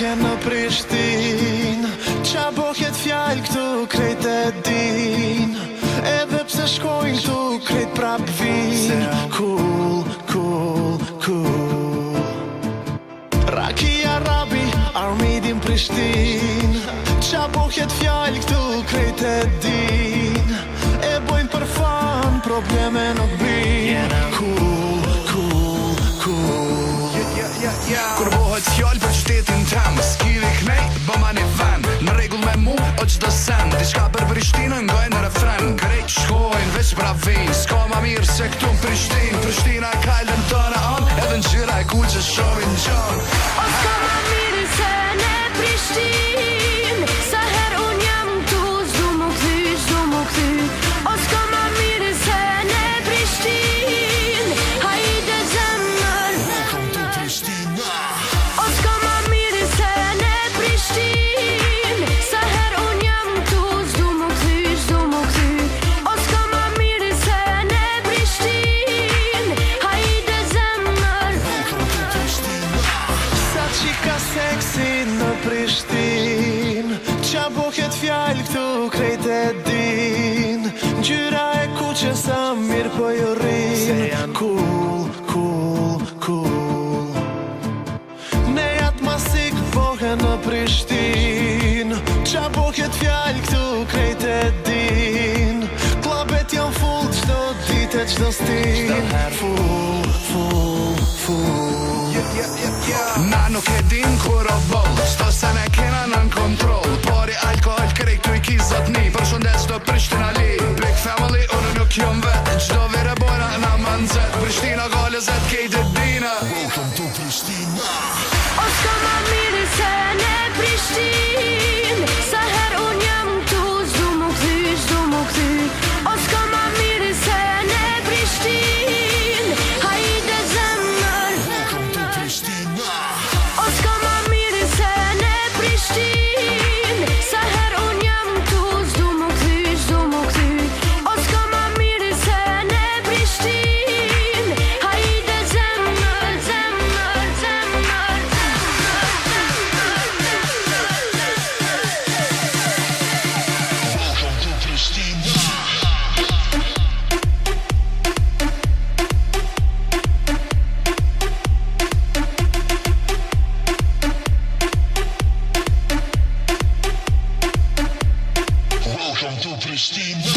bohe në Prishtin, qa bohet fjall këtu krejt e din, edhe pse shkojnë këtu krejt prap vin. Cool, cool, cool. Raki Arabi, Armidin Prishtin, qa bohet fjall këtu krejt e din, e bojnë për fan, probleme nuk bin. Cool, cool, cool. Kur bohet fjall për qytetin tem, s'kivi knej, bëma një ven, në regull me mu o qdo sen, diçka për Prishtinën ngojnë në refren, krejt shkojnë veç pra vin, s'ka ma mirë se këtu në Prishtin, Prishtina e kajlën tëna an, edhe në gjira e ku që shohin gjon. O s'ka ma mirë se në Prishtin, sa her unë jam tu, s'du mu kthy, s'du mu kthy. O s'ka ma mirë se në Prishtin, hajde zemër. O s'ka ma mirë se në Prishtin, sa her unë jam tu, s'du mu kthy, s'du mu kthy. O s'ka ma mirë se në Prishtin, hajde zemër. Sa qika seksi në Prishtin, qa bohet fjall këtu krejt e din, gjyra e kuqe sa mirë po ju rrin. Cool, cool, cool. Ne jatë masik bohe në Prishtin, qa bohet fjall këtu krejt e din, klabet janë full qdo dit e qdo stin. Full, full, full. Na nuk e din kur o boll, qdo se ne kena nën kontrol, pari alkohol krejt tu i kizot ni, për shundet qdo Prishtina li. Big family, unë nuk jom vet, qdo vire bojna na manzet, Prishtina gale zet kejt e dina. Welcome to Prishtina. O s'ka ma mirë se në Prishtin, sa her unë jam tu, s'du mu kthy, s'du mu kthy. O s'ka ma mirë se në Prishtin, hajde zemër. O s'ka ma mirë se në Prishtin, sa her unë jam tu, s'du mu kthy, s'du mu kthy. O s'ka ma mirë se në Prishtin, hajde zemër, zemër, zemër. Welcome to Prishtina.